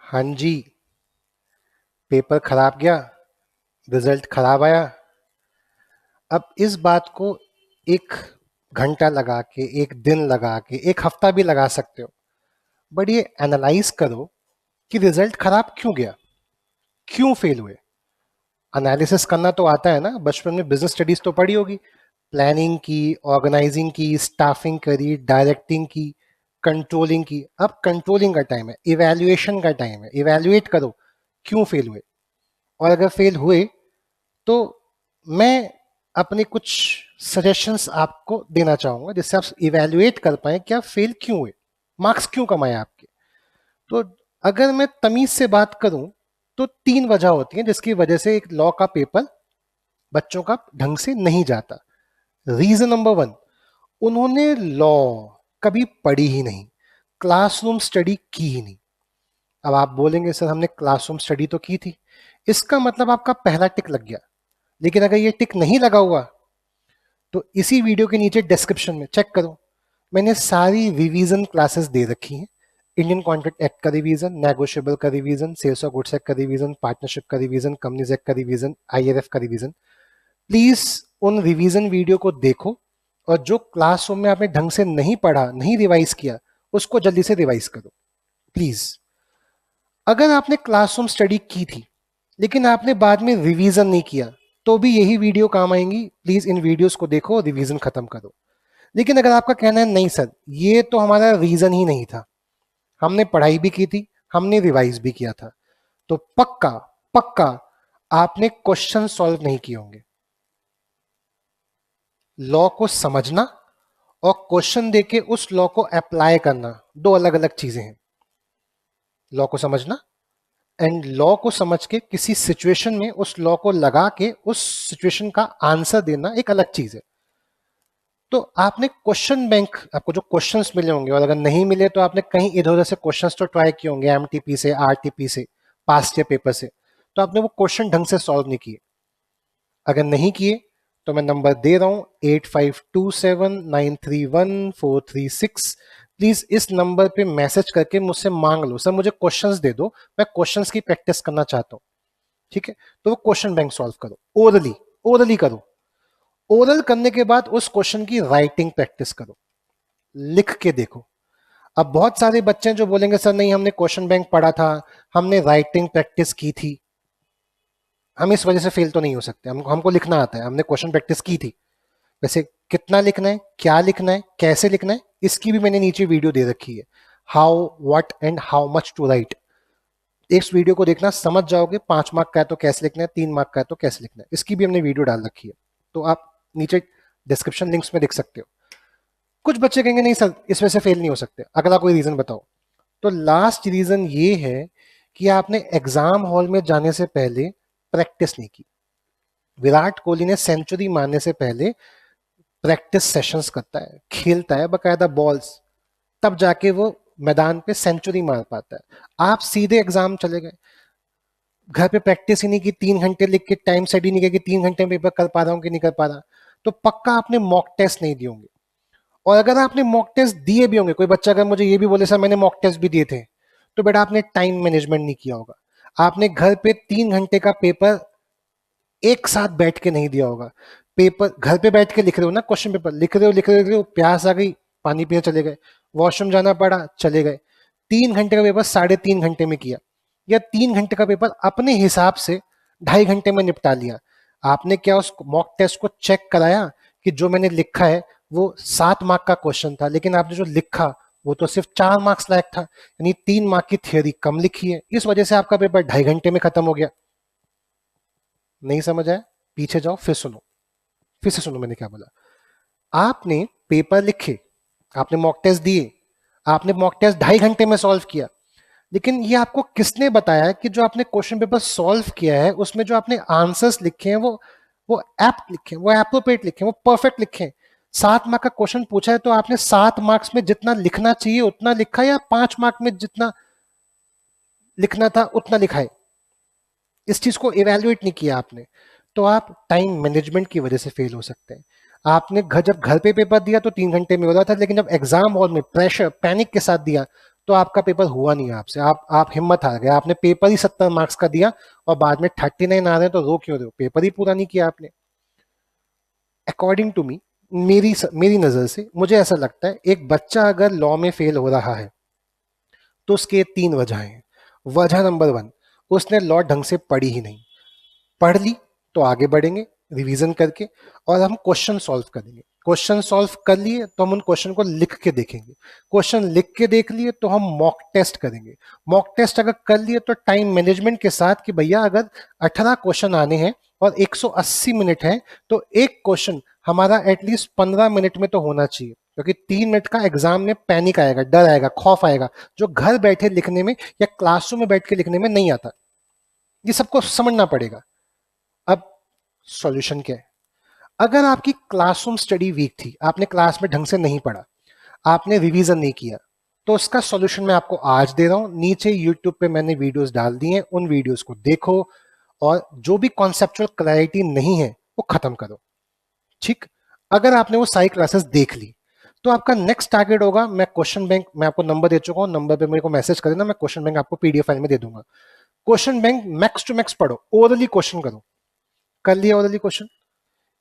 हाँ जी। पेपर खराब गया, रिजल्ट खराब आया। अब इस बात को एक घंटा लगा के, एक दिन लगा के, एक हफ्ता भी लगा सकते हो, बट ये एनालाइज करो कि रिजल्ट खराब क्यों गया, क्यों फेल हुए। एनालिसिस करना तो आता है ना, बचपन में बिजनेस स्टडीज तो पढ़ी होगी। प्लानिंग की, ऑर्गेनाइजिंग की, स्टाफिंग करी, डायरेक्टिंग की, कंट्रोलिंग की। अब कंट्रोलिंग का टाइम है, इवैल्यूएशन का टाइम है। इवैल्यूएट करो क्यों फेल हुए, और अगर फेल हुए तो मैं अपने कुछ सजेशंस आपको देना चाहूंगा जिससे आप इवैल्यूएट कर पाए कि आप फेल क्यों हुए, मार्क्स क्यों कमाए आपके। तो अगर मैं तमीज से बात करूं तो तीन वजह होती हैं जिसकी वजह से एक लॉ का पेपर बच्चों का ढंग से नहीं जाता। रीजन नंबर वन, उन्होंने लॉ कभी पढ़ी ही नहीं, क्लासरूम स्टडी की ही नहीं। अब आप बोलेंगे सर हमने क्लासरूम स्टडी तो की थी, इसका मतलब आपका पहला टिक लग गया। लेकिन अगर ये टिक नहीं लगा हुआ तो इसी वीडियो के नीचे डिस्क्रिप्शन में चेक करो, मैंने सारी रिवीजन क्लासेस दे रखी हैं। इंडियन कॉन्ट्रैक्ट एक्ट का रिवीजन, नेगोशिएबल का revision, sales of goods act का रिवीजन, पार्टनरशिप का रिवीजन, कंपनीज एक्ट का रिवीजन, आईआरएफ का रिवीजन। प्लीज उन रिवीजन वीडियो को देखो, और जो क्लासरूम में आपने ढंग से नहीं पढ़ा, नहीं रिवाइज किया, उसको जल्दी से रिवाइज करो प्लीज। अगर आपने क्लासरूम स्टडी की थी लेकिन आपने बाद में रिवीजन नहीं किया, तो भी यही वीडियो काम आएंगी। प्लीज इन वीडियोस को देखो, रिवीजन खत्म करो। लेकिन अगर आपका कहना है नहीं सर ये तो हमारा रीजन ही नहीं था, हमने पढ़ाई भी की थी, हमने रिवाइज भी किया था, तो पक्का पक्का आपने क्वेश्चन सॉल्व नहीं किए होंगे। लॉ को समझना और क्वेश्चन देके उस लॉ को अप्लाई करना दो अलग अलग चीजें हैं। लॉ को समझना एंड लॉ को समझ के किसी सिचुएशन में उस लॉ को लगा के उस सिचुएशन का आंसर देना एक अलग चीज है। तो आपने क्वेश्चन बैंक, आपको जो क्वेश्चंस मिले होंगे, और अगर नहीं मिले तो आपने कहीं इधर उधर से क्वेश्चंस तो ट्राई किए होंगे, एमटीपी से, आरटीपी से, पास्ट ईयर पेपर से, तो आपने वो क्वेश्चन ढंग से सॉल्व नहीं किए। अगर नहीं किए तो मैं नंबर दे रहा हूं 8527931436। प्लीज इस नंबर पे मैसेज करके मुझसे मांग लो सर मुझे क्वेश्चंस दे दो, मैं क्वेश्चंस की प्रैक्टिस करना चाहता हूं। ठीक है, तो वो क्वेश्चन बैंक सॉल्व करो, ओरली, ओरली करो। ओरल करने के बाद उस क्वेश्चन की राइटिंग प्रैक्टिस करो, लिख के देखो। अब बहुत सारे बच्चे हैं जो बोलेंगे सर नहीं हमने क्वेश्चन बैंक पढ़ा था, हमने राइटिंग प्रैक्टिस की थी, हम इस वजह से फेल तो नहीं हो सकते, हमको लिखना आता है, हमने क्वेश्चन प्रैक्टिस की थी। वैसे कितना लिखना है, क्या लिखना है, कैसे लिखना है, इसकी भी मैंने नीचे वीडियो दे रखी है, how, what and how much to write. इस वीडियो को देखना, समझ जाओगे 5 मार्क का है तो कैसे लिखना है, 3 मार्क का है तो कैसे लिखना है, इसकी भी हमने वीडियो डाल रखी है, तो आप नीचे डिस्क्रिप्शन लिंक्स में देख सकते हो। कुछ बच्चे कहेंगे नहीं सर इस वजह से फेल नहीं हो सकते, अगला कोई रीजन बताओ। तो लास्ट रीजन ये है कि आपने एग्जाम हॉल में जाने से पहले प्रैक्टिस नहीं की। विराट कोहली ने सेंचुरी मारने से पहले प्रैक्टिस सेशंस करता है, खेलता है बकायदा बॉल्स, तब जाके वो मैदान पे सेंचुरी मार पाता है। आप सीधे एग्जाम चले गए, घर पे प्रैक्टिस ही नहीं की, 3 घंटे लिख के टाइम स्टडी नहीं किया कि 3 घंटे में पेपर कर पा रहा हूँ कि नहीं कर पा रहा, तो पक्का आपने मॉक टेस्ट नहीं दिए होंगे। और अगर आपने मॉक टेस्ट दिए भी होंगे, कोई बच्चा अगर मुझे ये भी बोले सर मैंने मॉक टेस्ट भी दिए थे, तो बेटा आपने टाइम मैनेजमेंट नहीं किया होगा। आपने घर पे 3 घंटे का पेपर एक साथ बैठ के नहीं दिया होगा। पेपर घर पे बैठ के लिख रहे हो ना, क्वेश्चन पेपर लिख रहे हो, लिख रहे हो, प्यास आ गई, पानी पीने चले गए, वॉशरूम जाना पड़ा, चले गए। 3 घंटे का पेपर 3.5 घंटे में किया, या 3 घंटे का पेपर अपने हिसाब से 2.5 घंटे में निपटा लिया। आपने क्या उस मॉक टेस्ट को चेक कराया कि जो मैंने लिखा है वो 7 मार्क का क्वेश्चन था, लेकिन आपने जो लिखा वो तो सिर्फ 4 मार्क्स लायक था, यानी 3 मार्क की थियोरी कम लिखी है, इस वजह से आपका पेपर 2.5 घंटे में खत्म हो गया। नहीं समझ आया, पीछे जाओ फिर सुनो, फिर से सुनो मैंने क्या बोला। आपने पेपर लिखे, आपने मॉक टेस्ट दिए, आपने मॉक टेस्ट 2.5 घंटे में सॉल्व किया, लेकिन ये आपको किसने बताया कि जो आपने क्वेश्चन पेपर सॉल्व किया है उसमें जो आपने आंसर्स लिखे हैं वो एप्ट लिखे हैं, वो एप्रोप्रिएट लिखे हैं, वो परफेक्ट लिखे हैं। 7 मार्क का क्वेश्चन पूछा है तो आपने 7 मार्क्स में जितना लिखना चाहिए उतना लिखा, या 5 मार्क में जितना लिखना था उतना लिखा है, इस चीज को इवेल्युएट नहीं किया आपने। तो आप टाइम मैनेजमेंट की वजह से फेल हो सकते हैं। आपने जब घर पे पेपर दिया तो 3 घंटे में हो रहा था, लेकिन जब एग्जाम हॉल में प्रेशर पैनिक के साथ दिया तो आपका पेपर हुआ नहीं आपसे, आप हिम्मत हार गए, आपने पेपर ही 70 मार्क्स का दिया और बाद में 39 आ रहे हैं, तो रो क्यों रहे हो, पेपर ही पूरा नहीं किया आपने। अकॉर्डिंग टू मी, मेरी नजर से मुझे ऐसा लगता है, एक बच्चा अगर लॉ में फेल हो रहा है तो उसके 3 वजह हैं। वजह नंबर 1, उसने लॉ ढंग से पढ़ी ही नहीं। पढ़ ली तो आगे बढ़ेंगे रिवीजन करके, और हम क्वेश्चन सॉल्व करेंगे। क्वेश्चन सॉल्व कर लिए तो हम उन क्वेश्चन को लिख के देखेंगे। क्वेश्चन लिख के देख लिए तो हम मॉक टेस्ट करेंगे। मॉक टेस्ट अगर कर लिए तो टाइम मैनेजमेंट के साथ कि भैया अगर 18 क्वेश्चन आने हैं और 180 मिनट है, तो एक क्वेश्चन हमारा एटलीस्ट 15 मिनट में तो होना चाहिए, क्योंकि 3 मिनट का एग्जाम में पैनिक आएगा, डर आएगा, खौफ आएगा, जो घर बैठे लिखने में या क्लासरूम में बैठ के लिखने में नहीं आता। ये सबको समझना पड़ेगा। अब सॉल्यूशन क्या है? अगर आपकी क्लासरूम स्टडी वीक थी, आपने क्लास में ढंग से नहीं पढ़ा, आपने रिवीजन नहीं किया, तो उसका सॉल्यूशन मैं आपको आज दे रहा हूं। नीचे यूट्यूब पे मैंने वीडियोस डाल दी हैं, उन वीडियोस को देखो और जो भी कॉन्सेप्चुअल क्लैरिटी नहीं है वो खत्म करो। ठीक, अगर आपने वो सारी क्लासेस देख ली तो आपका नेक्स्ट टारगेट होगा, मैं क्वेश्चन बैंक, मैं आपको नंबर दे चुका हूं, नंबर पे मेरे को मैसेज कर देना, मैं क्वेश्चन बैंक आपको पीडीएफ फाइल में दे दूंगा। Question bank max to max पढ़ो, ओरली क्वेश्चन करो। कर लिया ओरली क्वेश्चन?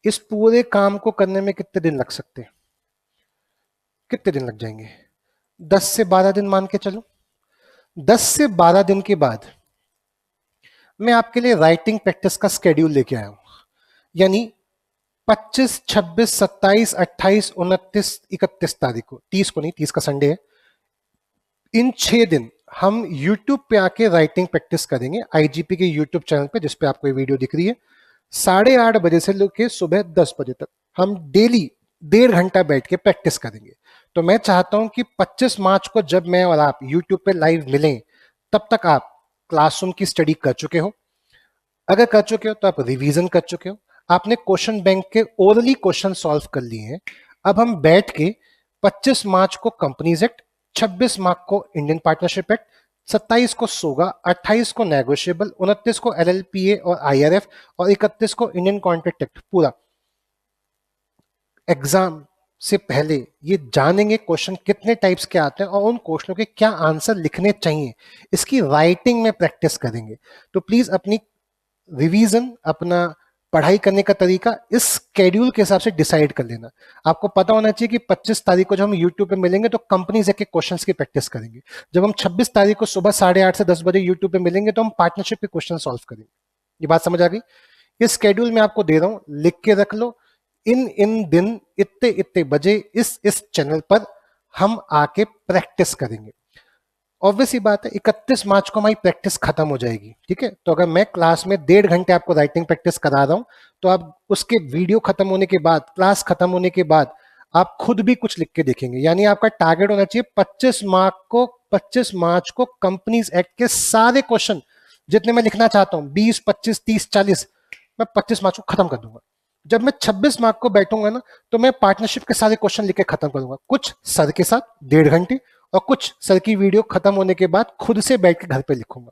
इस पूरे काम को करने में कितने दिन लग सकते हैं? कितने दिन लग जाएंगे? 10 से 12 दिन मान के चलो। 10 से 12 दिन के बाद मैं आपके लिए राइटिंग प्रैक्टिस का स्केड्यूल लेके आया हूं। यानी 25, 26, 27, 28, 29, 31 तारीख को, 30 को नहीं, 30 का संडे है, इन 6 दिन हम YouTube पे आके राइटिंग प्रैक्टिस करेंगे। आईजीपी के YouTube चैनल पे, जिसपे आपको ये वीडियो दिख रही है, 8:30 बजे से लेकर सुबह 10 बजे तक हम डेली 1.5 घंटा बैठ के प्रैक्टिस करेंगे। तो मैं चाहता हूं कि 25 मार्च को जब मैं और आप यूट्यूब पे लाइव मिलें, तब तक आप क्लासरूम की स्टडी कर चुके हो। अगर कर चुके हो तो आप रिवीजन कर चुके हो, आपने क्वेश्चन बैंक के ओरली क्वेश्चन सॉल्व कर लिए हैं। अब हम बैठ के 25 मार्च को कंपनीज एक्ट, 26 मार्च को इंडियन पार्टनरशिप एक्ट, 27 को सोगा, 28 को नेगोशिएबल, 29 को एलएलपीए और आईआरएफ, और 31 को इंडियन कॉन्ट्रैक्ट एक्ट पूरा एग्जाम से पहले ये जानेंगे क्वेश्चन कितने टाइप्स के आते हैं और उन क्वेश्चनों के क्या आंसर लिखने चाहिए। इसकी राइटिंग में प्रैक्टिस करेंगे। तो प्लीज अपनी रिवीजन, अपना पढ़ाई करने का तरीका इस स्केड्यूल के हिसाब से डिसाइड कर लेना। आपको पता होना चाहिए कि 25 तारीख को जब हम यूट्यूब पे मिलेंगे तो कंपनीज के क्वेश्चंस की प्रैक्टिस करेंगे। जब हम 26 तारीख को सुबह 8:30 से 10 बजे यूट्यूब पे मिलेंगे तो हम पार्टनरशिप के क्वेश्चन सॉल्व करेंगे। ये बात समझ आ गई? ये स्केड्यूल मैं आपको दे रहा हूं, लिख के रख लो। इन इन दिन इतने इतने बजे इस चैनल पर हम आके प्रैक्टिस करेंगे। ऑब्वियस ही बात है, 31 मार्च को हमारी प्रैक्टिस खत्म हो जाएगी। ठीक है, तो अगर मैं क्लास में 1.5 घंटे आपको राइटिंग प्रैक्टिस करा रहा हूं, तो आप उसके वीडियो खत्म होने के बाद, क्लास खत्म होने के बाद आप खुद भी कुछ लिख के देखेंगे। यानी आपका टारगेट होना चाहिए 25 मार्च को कंपनीज एक्ट के सारे क्वेश्चन जितने मैं लिखना चाहता हूं, 20, 25, 30, 40, मैं 25 मार्च को खत्म कर दूंगा। जब मैं 26 मार्च को बैठूंगा ना, तो मैं पार्टनरशिप के सारे क्वेश्चन लिख के खत्म करूंगा, कुछ सर के साथ 1.5 घंटे और कुछ सर की वीडियो खत्म होने के बाद खुद से बैठ के घर पे लिखूंगा।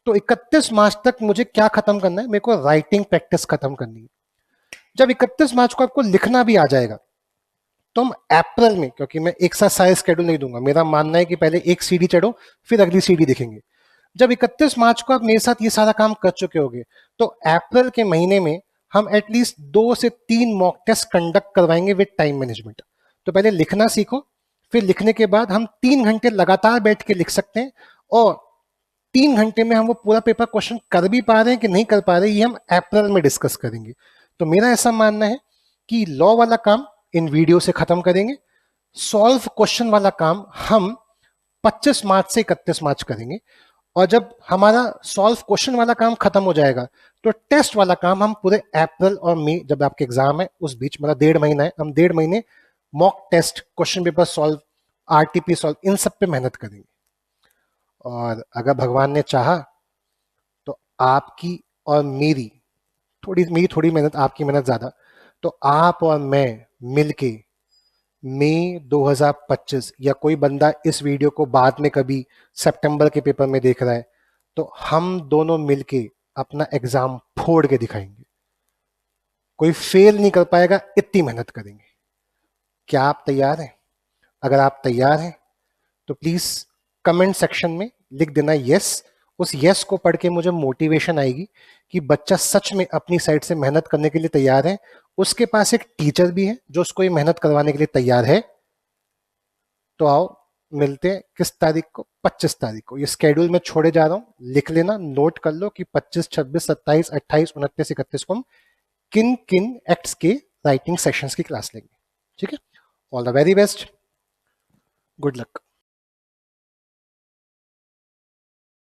तो 31 मार्च तक मुझे क्या खत्म करना है? मेरे को राइटिंग प्रैक्टिस खत्म करनी है। जब 31 मार्च को आपको लिखना भी आ जाएगा तो हम अप्रैल में, क्योंकि मैं एक साथ सारे स्केड्यूल नहीं दूंगा, मेरा मानना है कि पहले एक सीडी चढ़ो फिर अगली सीडी देखेंगे। जब 31 मार्च को आप मेरे साथ ये सारा काम कर चुके होंगे, तो अप्रैल के महीने में हम एटलीस्ट 2 से 3 मॉक टेस्ट कंडक्ट करवाएंगे विद टाइम मैनेजमेंट। तो पहले लिखना सीखो, फिर लिखने के बाद हम 3 घंटे लगातार बैठ के लिख सकते हैं, और 3 घंटे में हम वो पूरा पेपर क्वेश्चन कर भी पा रहे हैं कि नहीं कर पा रहे, ये हम अप्रैल में डिस्कस करेंगे। तो मेरा ऐसा मानना है कि लॉ वाला काम इन वीडियो से खत्म करेंगे, सॉल्व क्वेश्चन वाला काम हम 25 मार्च से 31 मार्च करेंगे, और जब हमारा सॉल्व क्वेश्चन वाला काम खत्म हो जाएगा तो टेस्ट वाला काम हम पूरे अप्रैल और मई, जब आपके एग्जाम है उस बीच, मतलब 1.5 महीना है, हम 1.5 महीने mock test, question paper solve, RTP solve, इन सब पे मेहनत करेंगे। और अगर भगवान ने चाहा तो आपकी और मेरी थोड़ी मेहनत, आपकी मेहनत ज्यादा, तो आप और मैं मिलके मई 2025, या कोई बंदा इस वीडियो को बाद में कभी सितंबर के पेपर में देख रहा है, तो हम दोनों मिलके अपना एग्जाम फोड़ के दिखाएंगे। कोई फेल नहीं कर पाएगा, इतनी मेहनत करेंगे। क्या आप तैयार हैं? अगर आप तैयार हैं तो प्लीज कमेंट सेक्शन में लिख देना यस। उस यस को पढ़ के मुझे मोटिवेशन आएगी कि बच्चा सच में अपनी साइड से मेहनत करने के लिए तैयार है, उसके पास एक टीचर भी है जो उसको ये मेहनत करवाने के लिए तैयार है। तो आओ मिलते हैं किस तारीख को, 25 तारीख को। ये स्केड्यूल में छोड़े जा रहा हूं, लिख लेना, नोट कर लो कि 25, 26, 27, 28, 29, 31 को हम किन किन एक्ट्स के राइटिंग सेशंस की क्लास लेंगे। ठीक है, all the very best, good luck.